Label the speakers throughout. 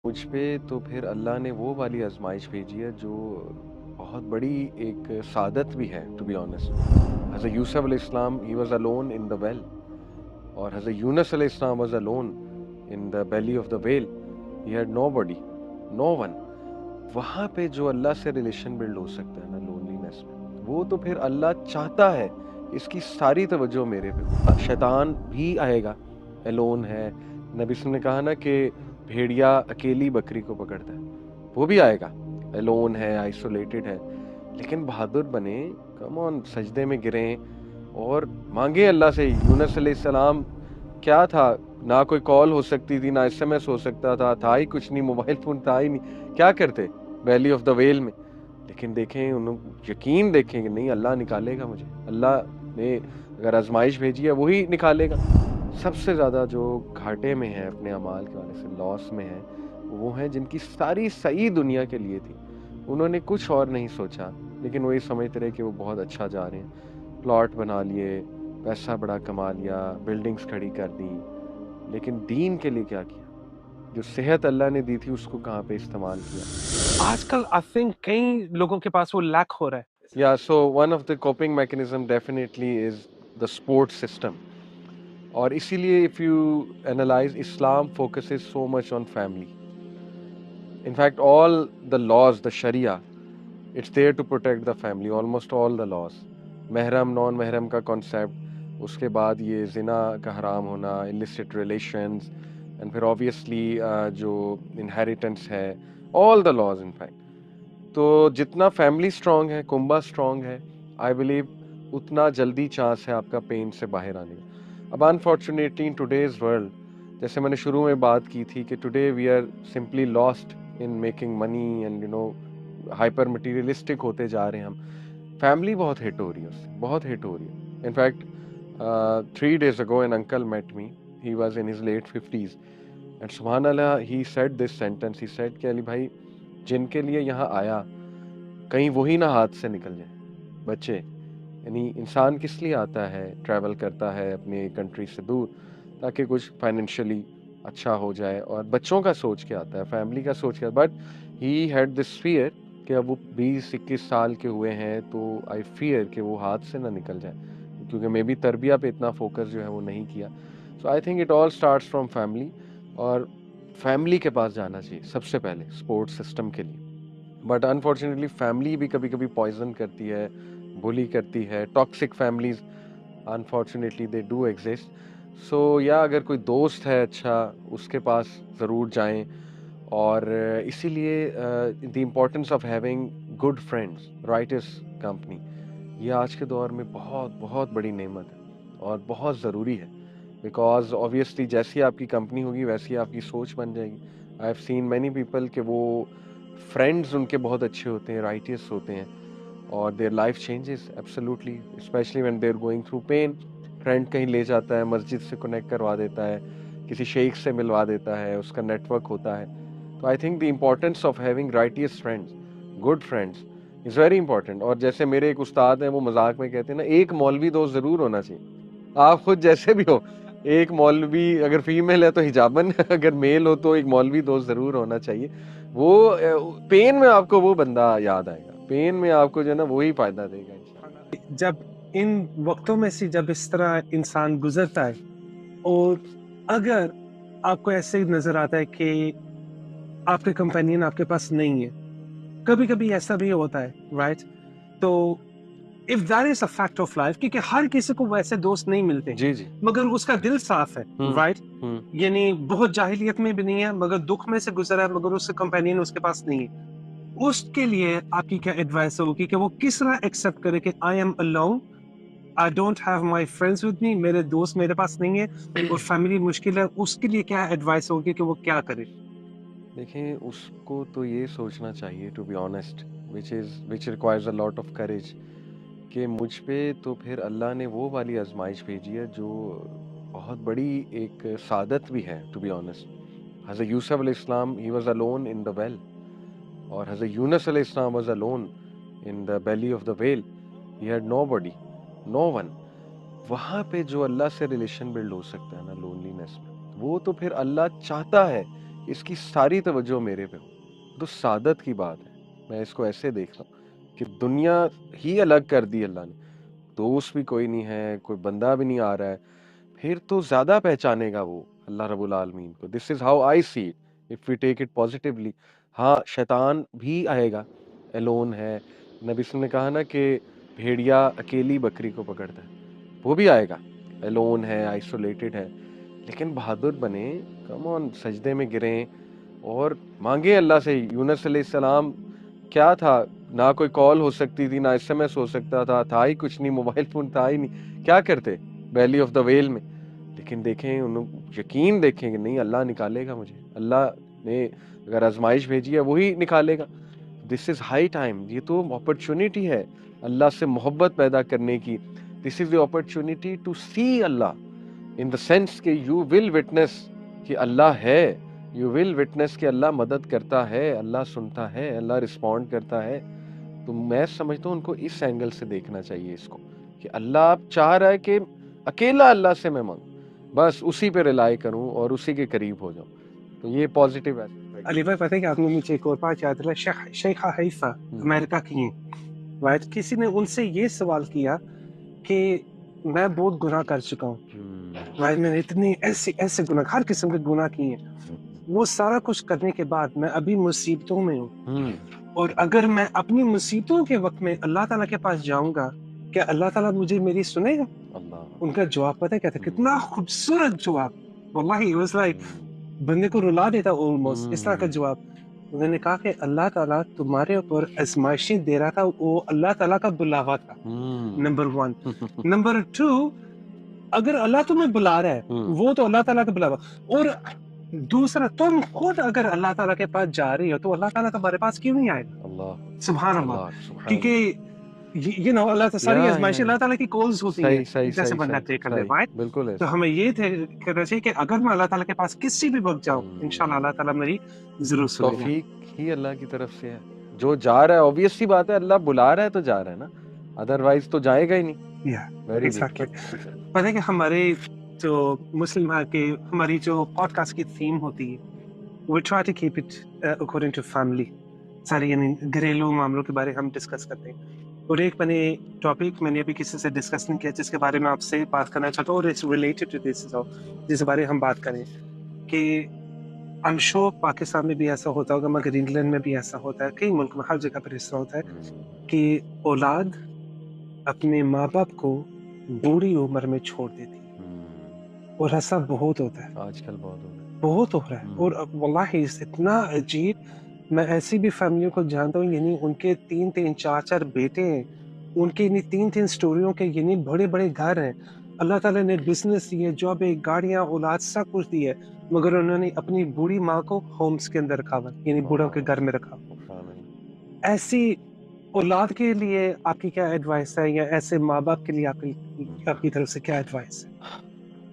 Speaker 1: मुझ पे तो फिर अल्लाह ने वो वाली आज़माइश भेजी है जो बहुत बड़ी एक सादत भी है, टू बी ऑनेस्ट। हज़रत यूसुफ अलैहिस्सलाम he was alone in the well, और हज़रत यूनुस अलैहिस्सलाम was alone in the belly of the whale. He had nobody, no one. वहाँ पे जो अल्लाह से रिलेशन बिल्ड हो सकता है ना लोनलीनेस में, वो तो फिर अल्लाह चाहता है इसकी सारी तवज्जो मेरे पे। शैतान भी आएगा, एलोन है। नबी सल्लल्लाहु अलैहि वसल्लम ने कहा ना कि भेड़िया अकेली बकरी को पकड़ता है, वो भी आएगा, एलोन है, आइसोलेटेड है। लेकिन बहादुर बने, कम ऑन, सजदे में गिरें और मांगे अल्लाह से। यूनुस अलैहिस्सलाम क्या था, ना कोई कॉल हो सकती थी, ना एसएमएस हो सकता था ही कुछ नहीं, मोबाइल फोन था ही नहीं, क्या करते वैली ऑफ द वेल में। लेकिन देखें, उन्होंने यकीन देखें कि नहीं, अल्लाह निकालेगा मुझे, अल्लाह ने अगर आजमाइश भेजी है वही निकालेगा। सबसे ज़्यादा जो घाटे में है अपने अमाल के वाले से, लॉस में है, वो हैं जिनकी सारी सही दुनिया के लिए थी, उन्होंने कुछ और नहीं सोचा, लेकिन वही समझते रहे कि वो बहुत अच्छा जा रहे हैं। प्लॉट बना लिए, पैसा बड़ा कमा लिया, बिल्डिंग्स खड़ी कर दी, लेकिन दीन के लिए क्या किया? जो सेहत अल्लाह ने दी थी उसको कहाँ पे इस्तेमाल किया?
Speaker 2: आजकल आई थिंक कई लोगों के पास वो लैक हो रहा है।
Speaker 1: Yeah, so one of the coping mechanism definitely is the support system. और इसीलिए if you analyze, Islam focuses so much on family. In fact, all the laws, the Sharia, it's there to protect the family. Almost all the laws. महरम, non महरम का concept, उसके बाद ये जिना का हराम होना, illicit relations, एंड फिर ऑब्वियसली जो इनहेरिटेंस है, all the laws in fact. तो जितना फैमिली स्ट्रांग है, कुंबा स्ट्रांग है, आई बिलीव उतना जल्दी चांस है आपका पेन से बाहर आने का। अब अनफॉर्चुनेटली इन टुडेज वर्ल्ड, जैसे मैंने शुरू में बात की थी कि today we are simply lost in making money and hyper materialistic होते जा रहे हैं हम। फैमिली बहुत हिट हो रही है उससे, बहुत हिट हो रही है। In fact 3 days ago an uncle met me. He was in his late 50s and subhanallah he said this sentence. He said कि अली भाई, जिनके लिए यहाँ आया कहीं वही ना हाथ से निकल जाए बच्चे। यानी इंसान किस लिए आता है, ट्रैवल करता है अपने कंट्री से दूर, ताकि कुछ फाइनेंशियली अच्छा हो जाए, और बच्चों का सोच के आता है, फैमिली का सोच के। But he had this fear कि अब वो 20-21 साल के हुए हैं, तो आई फियर कि वो हाथ से ना निकल जाए, क्योंकि मे बी तरबिया पे इतना फोकस जो है वो नहीं किया। So I think it all starts from family, और फैमिली के पास जाना चाहिए सबसे पहले सपोर्ट सिस्टम के लिए। बट अनफॉर्चुनेटली फैमिली भी कभी कभी पॉइजन करती है, बुली करती है। Toxic families unfortunately they do exist. So या अगर कोई दोस्त है अच्छा, उसके पास ज़रूर जाएं। और इसीलिए the importance of having good friends, writers company, ये आज के दौर में बहुत बहुत बड़ी नेमत है और बहुत ज़रूरी है। बिकॉज ऑब्वियसली जैसी आपकी कंपनी होगी वैसी आपकी सोच बन जाएगी। I have seen many people कि वो फ्रेंड्स उनके बहुत अच्छे होते हैं, राइटियस होते हैं, और their life changes absolutely, specially when they are going through pain. Friend कहीं ले जाता है, मस्जिद से कनेक्ट करवा देता है, किसी शेख से मिलवा देता है, उसका नेटवर्क होता है। तो I think the importance of having righteous friends, good friends, is very important. और जैसे मेरे एक उस्ताद हैं, वो मजाक में कहते हैं ना, एक मौलवी दोस्त ज़रूर होना चाहिए। आप खुद जैसे भी हो, एक मौलवी अगर फीमेल है तो हिजाबन, अगर मेल हो तो एक मौलवी दोस्त ज़रूर होना चाहिए। वो पेन में आपको वो बंदा याद आएगा, पेन में आपको जो है ना वही फायदा देगा इंशाल्लाह।
Speaker 2: जब इन वक्तों में से जब इस तरह इंसान गुजरता है, और अगर आपको ऐसे नजर आता है कि आपके कंपेनियन आपके पास नहीं है, कभी कभी ऐसा भी होता है, राइट? तो if that is a fact of life, क्योंकि हर किसी को वैसे दोस्त नहीं मिलते,
Speaker 1: जी जी।
Speaker 2: मगर उसका दिल साफ है,
Speaker 1: हम्म।
Speaker 2: राइट?
Speaker 1: हम्म।
Speaker 2: यानी बहुत जाहिलियत में भी नहीं है, मगर दुख में से गुजरा है, मगर उससे कंपेनियन उसके पास नहीं है। उसके लिए आपकी क्या एडवाइस होगी कि वो किस तरह एक्सेप्ट करे कि I am alone, I don't have my friends with me, मेरे दोस्त मेरे पास नहीं है और फैमिली मुश्किल है? उसके लिए क्या एडवाइस होगी कि वो क्या करे?
Speaker 1: देखिए, उसको तो ये सोचना चाहिए, to be honest, which requires a lot of courage, कि मुझ पे तो फिर अल्लाह ने वो वाली आजमाइश भेजी है जो बहुत बड़ी एक सादत भी है, टू बी ऑनेस्ट। हज़रत यूसुफ अलैहिस्सलाम, he was alone in the well, और हज़रत यूनुस अलैहिस्सलाम was alone in the belly of the whale. He had nobody, no one. वहाँ पे जो अल्लाह से रिलेशन बिल्ड हो सकता है ना लोनलीनेस में, वो तो फिर अल्लाह चाहता है इसकी सारी तवज्जो मेरे पे हो। तो सादत की बात है, मैं इसको ऐसे देखता हूँ कि दुनिया ही अलग कर दी अल्लाह ने, दोस्त भी कोई नहीं है, कोई बंदा भी नहीं आ रहा है, फिर तो ज़्यादा पहचानेगा वो अल्लाह रब्बुल आलमीन को। This is how I see it, if we take it positively. हाँ, शैतान भी आएगा, एलोन है, नबी वसल्लम ने कहा ना कि भेड़िया अकेली बकरी को पकड़ता है, वो भी आएगा, एलोन है, आइसोलेटेड है, लेकिन बहादुर बने, कम ऑन सजदे में गिरें और मांगे अल्लाह से। यूनुस अलैहिस्सलाम क्या था, ना कोई कॉल हो सकती थी, ना एसएमएस हो सकता था ही कुछ नहीं, मोबाइल फोन था ही नहीं, क्या करते वैली ऑफ द वेल में। लेकिन देखें, उन यकीन देखें कि नहीं, अल्लाह निकालेगा मुझे, अल्लाह ने अगर आजमाइश भेजी है वही निकालेगा। दिस इज़ हाई टाइम, ये तो अपॉर्चुनिटी है अल्लाह से मोहब्बत पैदा करने की। This is the opportunity to see Allah in the sense कि यू विल विटनेस कि अल्लाह है, यू विल विटनेस कि अल्लाह मदद करता है, अल्लाह सुनता है, अल्लाह रिस्पॉन्ड करता है। तो मैं समझता हूँ उनको इस एंगल से देखना चाहिए इसको, कि अल्लाह आप चाह रहा है कि अकेला अल्लाह से मैं मांगूं, बस उसी पे रिलाई करूं और उसी के करीब हो जाऊं। तो ये पॉजिटिव एस्पेक्ट।
Speaker 2: अली भाई, पता है कि आपने मुझे एक और बात याद दिलाई। शेखा हैफा अमेरिका की हैं, राइट? किसी ने उनसे ये सवाल किया कि मैं बहुत गुनाह कर चुका हूँ, राइट? मैंने इतने ऐसे ऐसे गुनाह, हर किस्म के गुनाह किए हैं, वो सारा कुछ करने के बाद मैं अभी मुसीबतों में हूँ, और अगर मैं अपनी मुसीबतों के वक्त में अल्लाह ताला के पास जाऊंगा, क्या अल्लाह ताला मुझे मेरी सुनेगा? उनका जवाब पता है क्या था? कितना खूबसूरत जवाब, वल्लाही, it was like बंदे को रुला देता ऑलमोस्ट, इस तरह का जवाब। उन्होंने कहा कि अल्लाह ताला तुम्हारे ऊपर आजमाइशें दे रहा था, वो अल्लाह ताला का बुलावा था, नंबर 1। नंबर 2, अगर अल्लाह तुम्हें बुला रहा है, वो तो अल्लाह ताला का बुलावा। और दूसरा, तुम खुद अगर अल्लाह ताला के पास जा रही हो, तो अल्लाह ताला तुम्हारे पास क्यों नहीं आएगा? सुभान अल्लाह। क्योंकि you know, अल्लाह सारी आजमाइशें अल्लाह ताला की कॉल्स होती हैं, जैसे बंदा तय कर ले, राइट?
Speaker 1: बिल्कुल
Speaker 2: तो हमें ये करना चाहिए कि अगर मैं अल्लाह ताला के पास किसी भी वक्त जाऊं, इंशाल्लाह अल्लाह ताला मेरी जरूर सुनेगा।
Speaker 1: तौफीक ही अल्लाह की तरफ से है, जो जा रहा है ऑब्वियस सी बात है, अल्लाह बुला रहा है तो जा रहा है ना, अदरवाइज तो जाएगा ही नहीं।
Speaker 2: एग्जैक्टली। पता है कि हमारे जो मुस्लिम के, हमारी जो पॉडकास्ट की थीम होती है, we try to keep it according to family, सारी यानी घरेलू मामलों के बारे हम डिस्कस करते हैं। और एक मैंने अभी किसी से डिस्कस नहीं किया, जिसके बारे में आपसे बात करना चाहता हूँ, और इट्स रिलेटेड टू दिस, जिस बारे हम बात करें कि आई एम श्योर पाकिस्तान में भी ऐसा होता होगा, मगर इंग्लैंड में भी ऐसा होता है, कई मुल्क में, हर जगह पर ऐसा होता है कि औलाद अपने माँ बाप को बूढ़ी उम्र में छोड़ देती है, और ऐसा बहुत होता है
Speaker 1: आजकल,
Speaker 2: बहुत हो रहा है। और वल्लाही इतना अजीब, मैं ऐसी भी फैमिलियों को जानता हूँ, यानी उनके 3-3 4-4 बेटे हैं, उनके यानी 3-3 स्टोरियों के यानी बड़े बड़े घर हैं, अल्लाह ताला ने बिजनेस दिए, जॉब, गाड़ियां, औलाद, सब कुछ दिए, मगर उन्होंने अपनी बूढ़ी माँ को होम्स के अंदर रखा हुआ, यानी बूढ़ों के घर में रखा। ऐसी औलाद के लिए आपकी क्या एडवाइस है, या ऐसे माँ बाप के लिए आपकी तरफ से क्या एडवाइस है?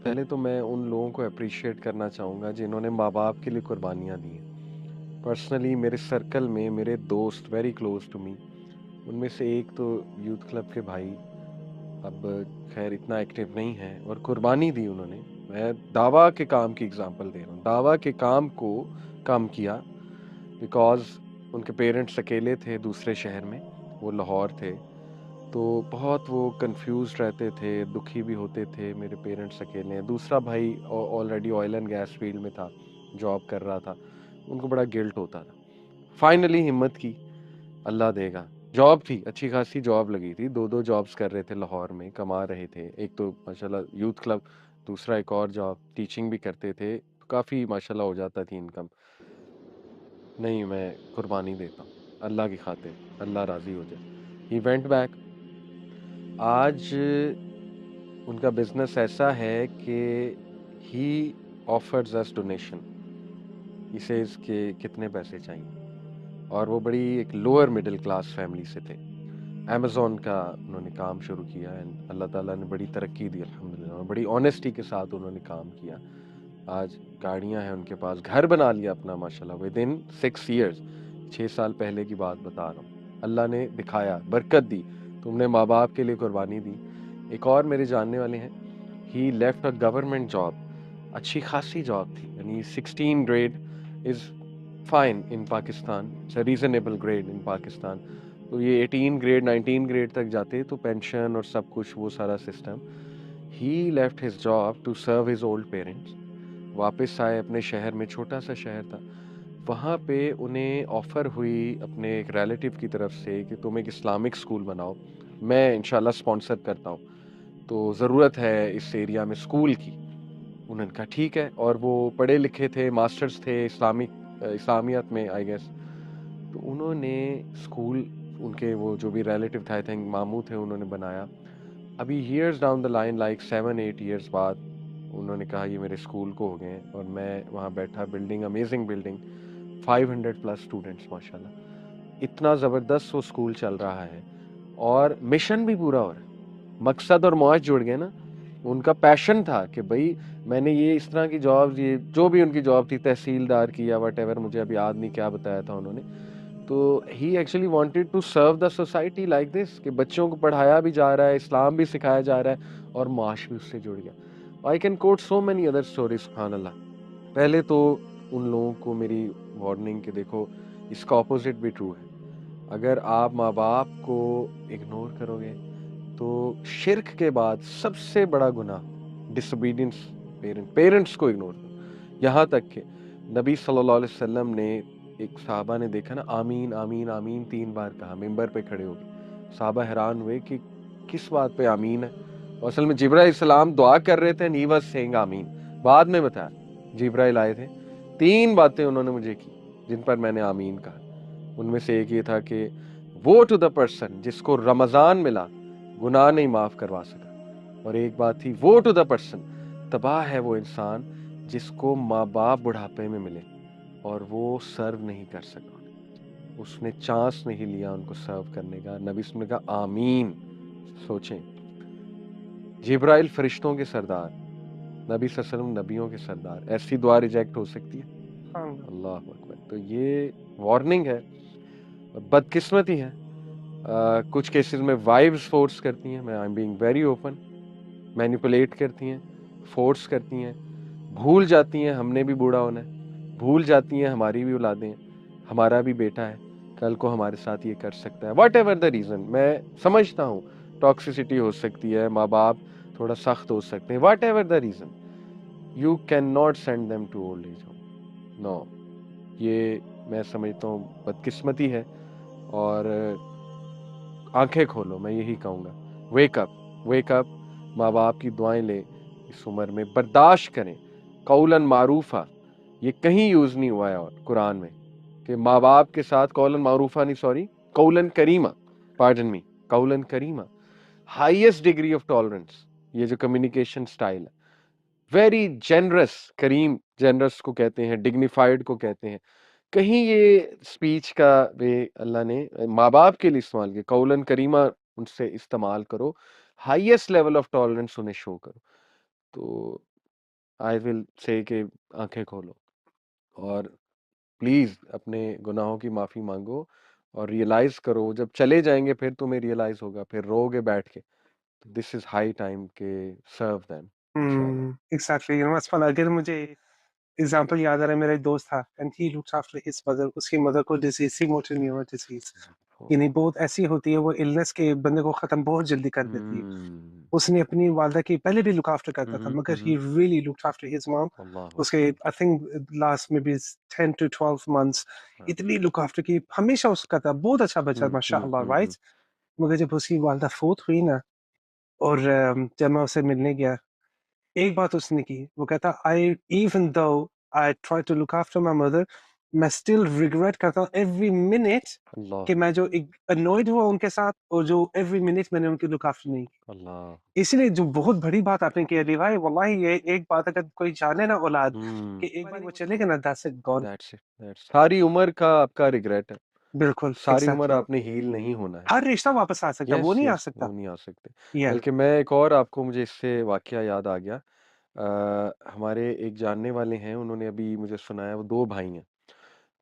Speaker 1: पहले तो मैं उन लोगों को अप्रिशिएट करना चाहूँगा जिन्होंने माँ बाप के लिए कुर्बानियाँ दी हैं। पर्सनली मेरे सर्कल में मेरे दोस्त वेरी क्लोज टू मी, उनमें से एक तो यूथ क्लब के भाई, अब खैर इतना एक्टिव नहीं है, और कुर्बानी दी उन्होंने। मैं दावा के काम की एग्जांपल दे रहा हूँ, दावा के काम को काम किया बिकॉज उनके पेरेंट्स अकेले थे दूसरे शहर में, वो लाहौर थे, तो बहुत वो कंफ्यूज रहते थे, दुखी भी होते थे, मेरे पेरेंट्स अकेले हैं। दूसरा भाई already oil and gas field में था, जॉब कर रहा था, उनको बड़ा गिल्ट होता था। फाइनली हिम्मत की, अल्लाह देगा, जॉब थी, अच्छी खासी जॉब लगी थी, 2-2 जॉब्स कर रहे थे लाहौर में, कमा रहे थे, एक तो माशाल्लाह यूथ क्लब, दूसरा एक और जॉब, टीचिंग भी करते थे, तो काफ़ी माशाल्लाह हो जाता थी इनकम। नहीं, मैं कुर्बानी देता हूँ अल्लाह की खातिर, अल्लाह राज़ी हो जाए। ही वेंट बैक, आज उनका बिजनेस ऐसा है कि he offers us donation, he says के कितने पैसे चाहिए, और वो बड़ी एक लोअर मिडिल क्लास फैमिली से थे। अमेज़ॉन का उन्होंने काम शुरू किया, एंड अल्लाह ताला ने बड़ी तरक्की दी अल्हम्दुलिल्लाह, और बड़ी ऑनेस्टी के साथ उन्होंने काम किया। आज गाड़ियां हैं उनके पास, घर बना लिया अपना माशाल्लाह विद इन 6 ईयर्स, 6 साल पहले की बात बता रहा हूँ। अल्लाह ने दिखाया, बरकत दी, तुमने माँ बाप के लिए कुर्बानी दी। एक और मेरे जानने वाले हैं, ही लेफ्ट अ गवर्नमेंट जॉब, अच्छी खासी जॉब थी, यानी 16 grade is fine in Pakistan, it's a reasonable grade इन पाकिस्तान। तो ये 18 ग्रेड 19 ग्रेड तक जाते तो पेंशन और सब कुछ वो सारा system. He left his job to serve his old parents, वापस आए अपने शहर में, छोटा सा शहर था। वहाँ पे उन्हें ऑफ़र हुई अपने एक रिलेटिव की तरफ से कि तुम एक इस्लामिक स्कूल बनाओ, मैं इंशाल्लाह स्पॉन्सर करता हूँ, तो ज़रूरत है इस एरिया में स्कूल की। उन्होंने कहा ठीक है, और वो पढ़े लिखे थे, मास्टर्स थे इस्लामियत में आई गेस। तो उन्होंने स्कूल, उनके वो जो भी रिलेटिव थे, आई थिंक मामू थे, उन्होंने बनाया। अभी years down the line, like 7-8 years बाद, उन्होंने कहा ये मेरे स्कूल को हो गए हैं, और मैं वहाँ बैठा, building amazing building, 500 plus students माशाल्लाह, इतना ज़बरदस्त वो स्कूल चल रहा है, और मिशन भी पूरा हो रहा है। मकसद और मौज जुड़ गए ना। उनका पैशन था कि भाई मैंने ये इस तरह की जॉब, ये जो भी उनकी जॉब थी, तहसीलदार की या वट एवर, मुझे अभी याद नहीं क्या बताया था उन्होंने। तो he actually wanted to serve the society like this, कि बच्चों को पढ़ाया भी जा रहा है, इस्लाम भी सिखाया जा रहा है, और माश भी उससे जुड़ गया। I can coat so many other stories, सुभान अल्लाह। पहले तो उन लोगों को मेरी वार्निंग कि देखो, इसका ऑपोजिट भी ट्रू है। अगर आप माँ बाप को इग्नोर करोगे तो शिर्क के बाद सबसे बड़ा गुनाह डिसोबीडियंस, पेरेंट्स को इग्नोर करो। यहाँ तक कि नबी सल्लल्लाहु अलैहि वसल्लम ने, एक साहबा ने देखा ना, आमीन आमीन आमीन 3 बार कहा मिंबर पे खड़े होके। साहबा हैरान हुए कि किस बात पे आमीन है, और असल में जिब्राइल सलाम दुआ कर रहे थे, एंड ही वाज सेइंग आमीन। बाद में बताया जिब्राइल आए थे, 3 बातें उन्होंने मुझे की जिन पर मैंने आमीन कहा। उनमें से एक ये था कि वो टू द पर्सन जिसको रमजान मिला, गुनाह नहीं माफ करवा सका। और एक बात थी, वो टू द पर्सन, तबाह है वो इंसान जिसको माँ बाप बुढ़ापे में मिले और वो सर्व नहीं कर सका, उसने चांस नहीं लिया उनको सर्व करने का। नबी ने कहा आमीन। सोचें, जिब्राइल फरिश्तों के सरदार, नबी सल्लल्लाहु अलैहि वसल्लम नबियों के सरदार, ऐसी दुआ रिजेक्ट हो सकती है?
Speaker 2: हाँ।
Speaker 1: अल्लाह अकबर। तो ये वार्निंग है, बदकिस्मती है। कुछ केसेस में वाइव्स फोर्स करती हैं, मैं I am being very open, manipulate करती हैं, फोर्स करती हैं, भूल जाती हैं हमने भी बूढ़ा होना है, भूल जाती हैं हमारी भी औलादें हैं, हमारा भी बेटा है, कल को हमारे साथ ये कर सकता है, वट एवर द रीज़न। मैं समझता हूँ टॉक्सिसिटी हो सकती है, माँ बाप थोड़ा सख्त हो सकते हैं, whatever the reason, you can not send them to old age home, no. ये मैं समझता हूँ बदकिस्मती है। और आंखें खोलो, मैं यही कहूँगा, वेक अप, वेक अप। माँ बाप की दुआएं लें इस उम्र में, बर्दाश्त करें। कौलन मारूफा, ये कहीं यूज नहीं हुआ है और कुरान में कि माँ बाप के साथ कौलन मारूफा नहीं, सॉरी, कौलन करीमा, पार्डन मी, कौलन करीमा, हाईएस्ट डिग्री ऑफ टॉलरेंस। ये जो कम्युनिकेशन स्टाइल है, वेरी जेनरस, करीम जेनरस को कहते हैं, डिग्निफाइड को कहते हैं। कहीं ये स्पीच का वे अल्लाह ने माँ बाप के लिए इस्तेमाल किया, कौलन करीमा उनसे इस्तेमाल करो, हाईएस्ट लेवल ऑफ टॉलरेंस उन्हें शो करो। तो आई विल से कि आंखें खोलो, और प्लीज अपने गुनाहों की माफी मांगो, और रियलाइज करो, जब चले जाएंगे फिर तुम्हें रियलाइज होगा, फिर रोगे बैठ के। दिस इज हाई टाइम के सर्व देम इंशाल्लाह।
Speaker 2: एग्जैक्टली, यू नो असफल, अगर मुझे एग्जांपल याद आ रहा है, मेरा एक दोस्त था and he looks after his mother, उसकी मदर को डिजीज थी, मोटर न्यूरल डिजीज, यानी बहुत ऐसी होती है, वो इलनेस के बंदे को खत्म बहुत जल्दी कर देती है।
Speaker 1: हम्म
Speaker 2: उसने अपनी वालदा की पहले भी लुक आफ्टर करता था, मगर he
Speaker 1: hmm,
Speaker 2: really looked after his mom.
Speaker 1: अल्लाह
Speaker 2: उसके आई थिंक लास्ट में भी 10 to 12 मंथ्स इतनी लुक आफ्टर की, हमेशा उसका था, बहुत अच्छा बच्चा माशाल्लाह,
Speaker 1: हम्म।
Speaker 2: राइट। मगर जब उसकी वालदा फोत हुई ना, और जब मैं उससे मिलने गया, एक बात उसने की, वो कहता, I even though I try to look after my mother, मैं स्टिल रिग्रेट करता हूँ एवरी मिनट
Speaker 1: अल्लाह
Speaker 2: कि मैं जो अनॉयड हुआ उनके साथ, और जो एवरी मिनट मैंने उनकी लुक आफ्टर नहीं की।
Speaker 1: अल्लाह।
Speaker 2: इसीलिए जो बहुत बड़ी बात आपने की अली भाई, वल्लाही ये एक बात अगर कोई जाने ना औलाद, कि
Speaker 1: हम्म,
Speaker 2: एक बार वो चले गए ना, दैट्स इट गॉन।
Speaker 1: दैट्स सारी उम्र का आपका रिग्रेट है,
Speaker 2: बिल्कुल,
Speaker 1: सारी उम्र
Speaker 2: एग्जैक्टली।
Speaker 1: आपने हील नहीं होना है।
Speaker 2: हर रिश्ता वापस आ सकता है, वो
Speaker 1: यस
Speaker 2: नहीं आ
Speaker 1: यस, वो
Speaker 2: सकता।
Speaker 1: नहीं आ सकते।
Speaker 2: या
Speaker 1: बल्कि मैं एक और आपको, मुझे इससे वाकया याद आ गया। हमारे एक जानने वाले हैं, उन्होंने अभी मुझे सुनाया, वो 2 भाई हैं।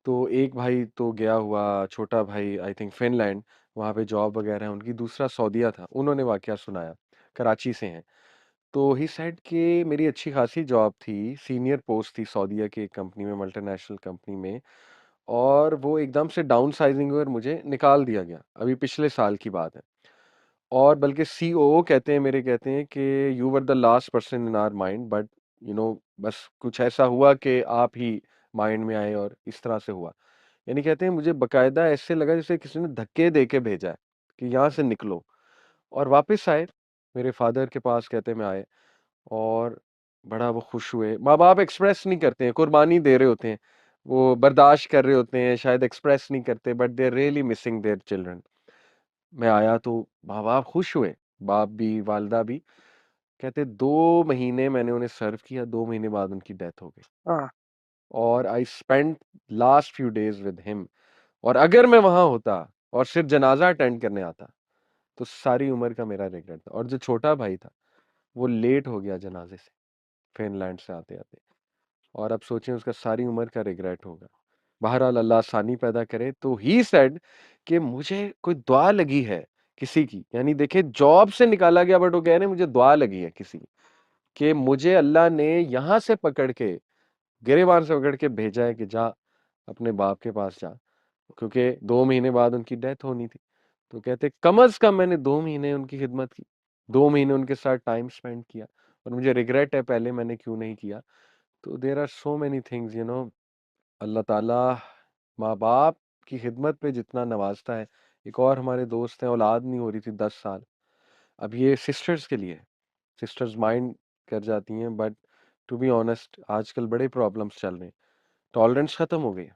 Speaker 1: तो एक भाई तो गया हुआ, छोटा भाई आई थिंक फिनलैंड, वहाँ पे जॉब वगैरह है उनकी, दूसरा सऊदीया था। उन्होंने वाकया सुनाया, कराची से हैं। तो ही सेड कि मेरी अच्छी खासी जॉब थी, सीनियर पोस्ट थी सऊदीया की एक कंपनी में, मल्टीनेशनल कंपनी में, और वो एकदम से डाउनसाइजिंग हुई और मुझे निकाल दिया गया। अभी पिछले साल की बात है। और बल्कि सीओओ कहते हैं मेरे, कहते हैं कि you were the last person in our mind, but बस कुछ ऐसा हुआ कि आप ही माइंड में आए और इस तरह से हुआ। यानी कहते हैं मुझे बकायदा ऐसे लगा जैसे किसी ने धक्के दे के भेजा है कि यहाँ से निकलो। और वापस आए मेरे फादर के पास, कहते हैं मैं आए और बड़ा वो खुश हुए। माँ बाप एक्सप्रेस नहीं करते हैं, कुर्बानी दे रहे होते हैं, वो बर्दाश्त कर रहे होते हैं, शायद एक्सप्रेस नहीं करते, but they are really missing their children. मैं आया तो माँ बाप खुश हुए, बाप भी वालदा भी। कहते 2 महीने मैंने उन्हें सर्व किया, 2 महीने बाद उनकी डेथ हो गई।
Speaker 2: हाँ।
Speaker 1: और I spend last few days with him. और अगर मैं वहां होता और सिर्फ जनाजा अटेंड करने आता तो सारी उम्र का मेरा रिग्रेट था। और जो छोटा भाई था वो लेट हो गया जनाजे से, फिनलैंड से आते आते। और अब सोचें उसका सारी उम्र का रिग्रेट होगा। बहरहाल अल्लाह आसानी पैदा करे। तो ही सेड कि मुझे कोई दुआ लगी है किसी की, यानी देखे जॉब से निकाला गया बट वो कह रहे हैं मुझे दुआ लगी है किसी की, कि मुझे अल्लाह ने यहां से पकड़ के, गिरेबान से पकड़ के भेजा है कि जा अपने बाप के पास जा, क्योंकि 2 महीने बाद उनकी डेथ होनी थी। तो कहते कम अज कम मैंने 2 महीने उनकी खिदमत की, 2 महीने उनके साथ टाइम स्पेंड किया, और मुझे रिग्रेट है पहले मैंने क्यों नहीं किया। तो there are so many things अल्लाह ताला माँ बाप की खिदमत पे जितना नवाजता है। एक और हमारे दोस्त हैं, औलाद नहीं हो रही थी 10 साल। अब ये सिस्टर्स के लिए है, सिस्टर्स माइंड कर जाती हैं, बट टू बी ऑनेस्ट आजकल बड़े प्रॉब्लम्स चल रहे हैं, टॉलरेंस खत्म हो गई है।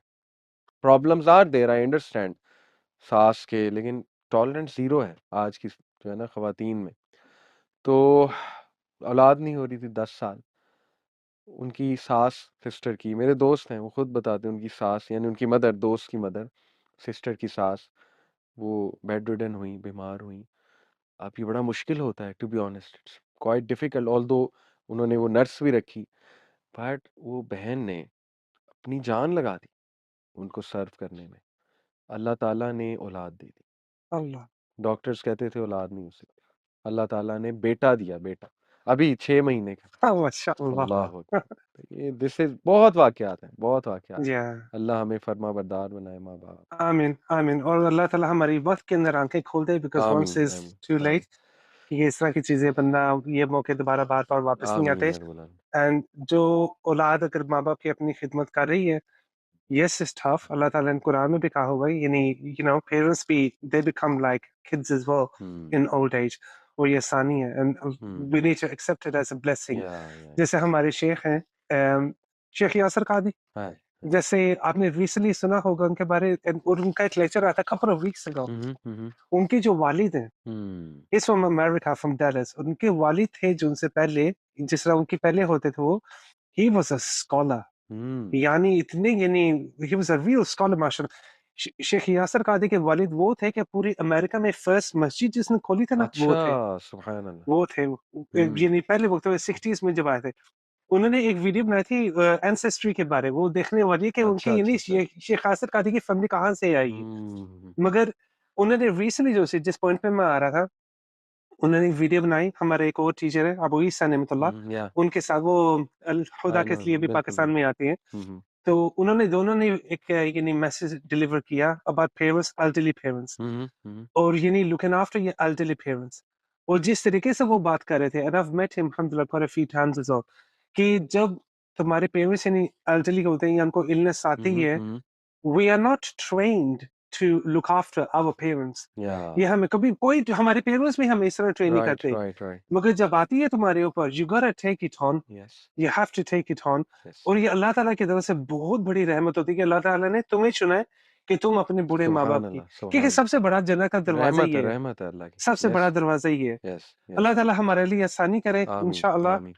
Speaker 1: Problems are there, I understand सास के, लेकिन टॉलरेंस जीरो है आज की जो है ना खवातीन में। तो औलाद नहीं हो रही थी 10 साल। उनकी सास, सिस्टर की, मेरे दोस्त हैं वो खुद बताते हैं, उनकी सास यानी उनकी मदर, दोस्त की मदर, सिस्टर की सास, वो बेड रिडन हुई, बीमार हुई। अब ये बड़ा मुश्किल होता है, to be honest it's quite difficult. Although उन्होंने वो नर्स भी रखी, बट वो बहन ने अपनी जान लगा दी उनको सर्व करने में। अल्लाह ताला ने औलाद दे दी।
Speaker 2: अल्लाह।
Speaker 1: डॉक्टर्स कहते थे औलाद नहीं हो सकती, अल्लाह ताला ने बेटा दिया, बेटा अभी 6 महीने का।
Speaker 2: हाँ, माशाअल्लाह।
Speaker 1: अल्लाह अकबर। तो ये दिस इज बहुत वाकयात हैं, बहुत वाकयात।
Speaker 2: या
Speaker 1: अल्लाह हमें फर्मा बरदार बनाए माँ बाप।
Speaker 2: आमीन, आमीन। और अल्लाह ताला हमारी वक़्त के अंदर आँखें खोल दे, बिकॉज़ वन्स
Speaker 1: आमीन
Speaker 2: इज़
Speaker 1: आमीन
Speaker 2: टू
Speaker 1: आमीन
Speaker 2: लेट। ये इस तरह की चीज़ें बंदा, ये मौके दोबारा बार-बार वापस नहीं
Speaker 1: आमीन
Speaker 2: आते।
Speaker 1: या रब्बल आलमीन।
Speaker 2: एंड जो औलाद अगर माँ-बाप की अपनी खिदमत कर रही है, येस इट्स टफ। अल्लाह ताला ने कुरान में भी कहा हुआ है, यानी पेरेंट्स भी, they become like kids as well
Speaker 1: hmm
Speaker 2: in old age. और ये आसानी है, and
Speaker 1: hmm
Speaker 2: we need to accept it as a blessing.
Speaker 1: या
Speaker 2: जैसे हमारे शेख हैं, शेख यासर कादी।
Speaker 1: हाय।
Speaker 2: जैसे आपने रिसेंटली सुना होगा उनके बारे, और उनका एक लेक्चर आया था कपल ऑफ वीक्स अगो।
Speaker 1: हम्म।
Speaker 2: उनके जो वालिद हैं,
Speaker 1: hmm
Speaker 2: is from America, from Dallas. उनके वालिद थे जो उनसे पहले, जिस तरह उनके पहले होते थे, वो ही वाज अ स्कॉलर।
Speaker 1: हम्म।
Speaker 2: यानी इतने, यानी he was a real scholar माशाल्लाह। शेख यासर कादी के वालिद वो थे कि पूरी अमेरिका में फर्स्ट मस्जिद जिसने खोली थी ना, वो
Speaker 1: अच्छा,
Speaker 2: थे।
Speaker 1: सुभान अल्लाह।
Speaker 2: वो थे
Speaker 1: हम्म।
Speaker 2: यानी पहले वक्त में 60s में जब आए थे। उन्होंने एक वीडियो बनाई थी एंसेस्ट्री के बारे में, वो देखने वाली है कि
Speaker 1: अच्छा
Speaker 2: उनकी,
Speaker 1: अच्छा
Speaker 2: यानी
Speaker 1: अच्छा।
Speaker 2: शेख यासर कादी की फैमिली कहाँ से आई है।
Speaker 1: हम्म
Speaker 2: मगर उन्होंने रिसेंटली, जिस पॉइंट पे मैं आ रहा था, उन्होंने एक वीडियो बनाई। हमारे एक और टीचर है अबू ईसा नेमतुल्लाह,
Speaker 1: या
Speaker 2: उनके साथ वो अल हुदा
Speaker 1: आई
Speaker 2: के
Speaker 1: नो,
Speaker 2: लिए भी
Speaker 1: बिल्कुल
Speaker 2: पाकिस्तान
Speaker 1: बिल्कुल।
Speaker 2: में आती हैं।
Speaker 1: हम्म
Speaker 2: तो उन्होंने दोनों ने एक यानी मैसेज डिलीवर किया about parents, elderly parents,
Speaker 1: hmm.
Speaker 2: और यानी लुकिंग आफ्टर ये एल्डरली पेरेंट्स। और जिस तरीके से वो बात कर रहे थे, and I have met him अल्हम्दुलिल्लाह quite a few times as well, कि जब तुम्हारे पेरेंट्स यानी एल्डरली होते हैं या उनको इलनेस आती है,
Speaker 1: हम्म।
Speaker 2: we are not trained to look after our parents।
Speaker 1: या
Speaker 2: ये हमें कभी कोई, हमारे पेरेंट्स भी हमें इस तरह ट्रेन नहीं
Speaker 1: राइट
Speaker 2: करते।
Speaker 1: Right right.
Speaker 2: मगर जब आती है तुम्हारे ऊपर, you gotta take it on,
Speaker 1: yes
Speaker 2: you have to take it on।
Speaker 1: Yes.
Speaker 2: और ये अल्लाह ताला की तरफ से बहुत बड़ी रहमत होती है कि अल्लाह ताला ने तुम्हें चुना है कि तुम अपने बूढ़े माँ
Speaker 1: सुभान
Speaker 2: बाप की,
Speaker 1: अल्लाह
Speaker 2: क्योंकि
Speaker 1: सुभान
Speaker 2: सबसे बड़ा जन्नत का
Speaker 1: अल्लाह।
Speaker 2: दरवाजा ये है,
Speaker 1: रहमत है अल्लाह की।
Speaker 2: सबसे
Speaker 1: यस
Speaker 2: बड़ा दरवाजा ये है।
Speaker 1: यस
Speaker 2: अल्लाह
Speaker 1: यस।
Speaker 2: ताला हमारे लिए आसानी करे
Speaker 1: आमीन
Speaker 2: इंशाअल्लाह।
Speaker 1: आमीन।